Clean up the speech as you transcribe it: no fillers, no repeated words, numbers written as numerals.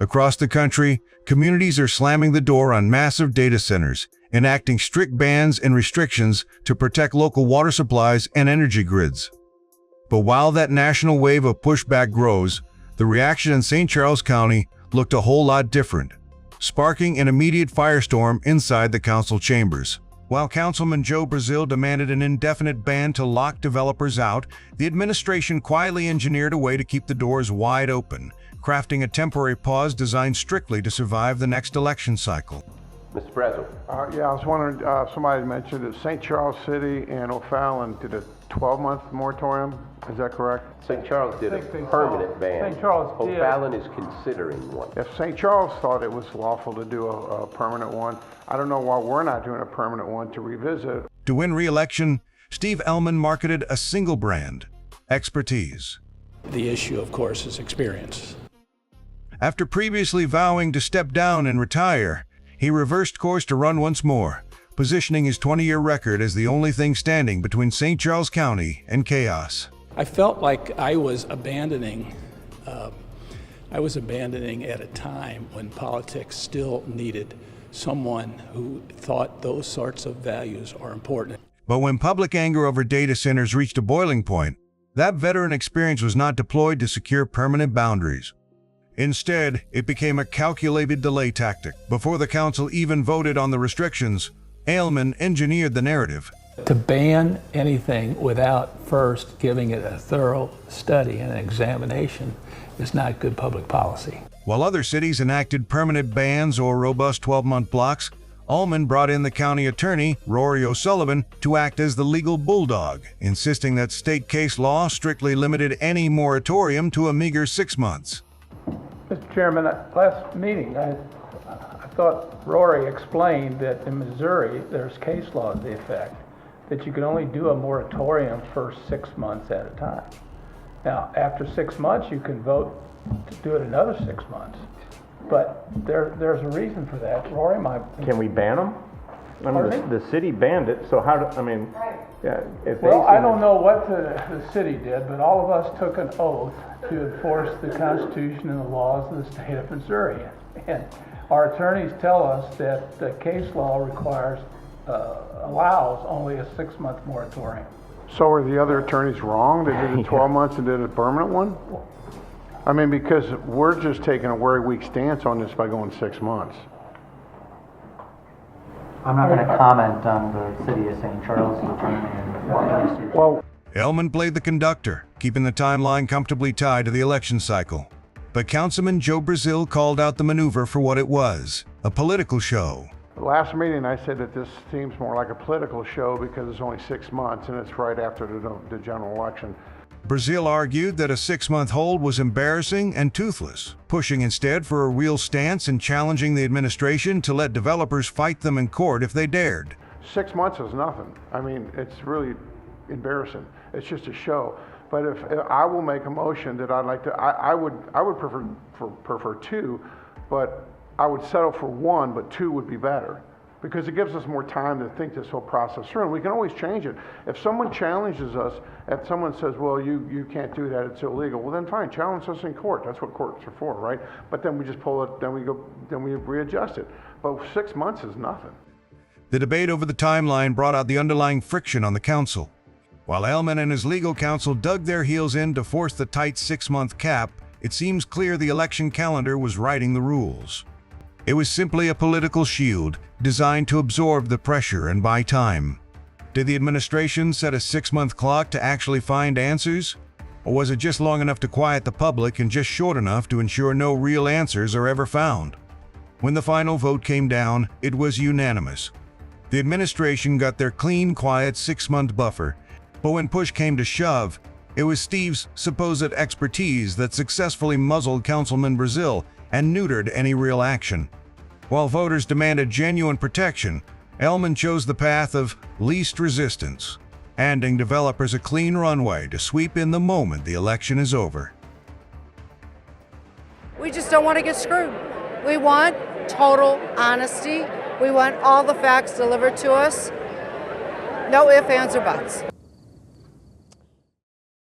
Across the country, communities are slamming the door on massive data centers, enacting strict bans and restrictions to protect local water supplies and energy grids. But while that national wave of pushback grows, the reaction in St. Charles County looked a whole lot different, sparking an immediate firestorm inside the council chambers. While Councilman Joe Brazil demanded an indefinite ban to lock developers out, the administration quietly engineered a way to keep the doors wide open, crafting a temporary pause designed strictly to survive the next election cycle. Mr. Brazil. Yeah, I was wondering, somebody mentioned that St. Charles City and O'Fallon did a 12-month moratorium. Is that correct? St. Charles did a permanent ban. St. Charles did. O'Fallon is considering one. If St. Charles thought it was lawful to do a permanent one, I don't know why we're not doing a permanent one to revisit. To win re-election, Steve Ehlmann marketed a single brand: expertise. The issue, of course, is experience. After previously vowing to step down and retire, he reversed course to run once more, positioning his 20-year record as the only thing standing between St. Charles County and chaos. I felt like I was abandoning at a time when politics still needed someone who thought those sorts of values are important. But when public anger over data centers reached a boiling point, that veteran experience was not deployed to secure permanent boundaries. Instead, it became a calculated delay tactic. Before the council even voted on the restrictions, Ehlmann engineered the narrative. To ban anything without first giving it a thorough study and examination is not good public policy. While other cities enacted permanent bans or robust 12-month blocks, Ehlmann brought in the county attorney, Rory O'Sullivan, to act as the legal bulldog, insisting that state case law strictly limited any moratorium to a meager 6 months. Mr. Chairman, last meeting, I thought Rory explained that in Missouri, there's case law to the effect that you can only do a moratorium for 6 months at a time. Now, after 6 months, you can vote to do it another 6 months. But there's a reason for that. Rory might... Can we ban them? I mean, the city banned it, so how do, I mean... Yeah, well, I don't know what the city did, but all of us took an oath to enforce the Constitution and the laws of the state of Missouri. And our attorneys tell us that the case law allows only a 6-month moratorium. So are the other attorneys wrong? They did it 12 months and did a permanent one? I mean, because we're just taking a very weak stance on this by going 6 months. I'm not going to comment on the city of St. Charles attorney. Well, Ehlmann played the conductor, keeping the timeline comfortably tied to the election cycle. But Councilman Joe Brazil called out the maneuver for what it was: a political show. last meeting I said that this seems more like a political show because it's only 6 months and it's right after the general election. Brazil argued that a 6-month hold was embarrassing and toothless, pushing instead for a real stance and challenging the administration to let developers fight them in court if they dared. 6 months is nothing. I mean, it's really embarrassing. It's just a show. But if I will make a motion that I'd like to, I would prefer 2, but I would settle for 1, but 2 would be better. Because it gives us more time to think this whole process through. And we can always change it. If someone challenges us, if someone says, well, you can't do that, it's illegal, well then fine, challenge us in court. That's what courts are for, right? But then we just pull it, then we readjust it. But 6 months is nothing. The debate over the timeline brought out the underlying friction on the council. While Ehlmann and his legal counsel dug their heels in to force the tight 6-month cap, it seems clear the election calendar was writing the rules. It was simply a political shield designed to absorb the pressure and buy time. Did the administration set a 6-month clock to actually find answers? Or was it just long enough to quiet the public and just short enough to ensure no real answers are ever found? When the final vote came down, it was unanimous. The administration got their clean, quiet 6-month buffer, but when push came to shove, it was Steve's supposed expertise that successfully muzzled Councilman Brazil and neutered any real action. While voters demanded genuine protection, Ehlmann chose the path of least resistance, handing developers a clean runway to sweep in the moment the election is over. We just don't want to get screwed. We want total honesty. We want all the facts delivered to us. No ifs, ands, or buts.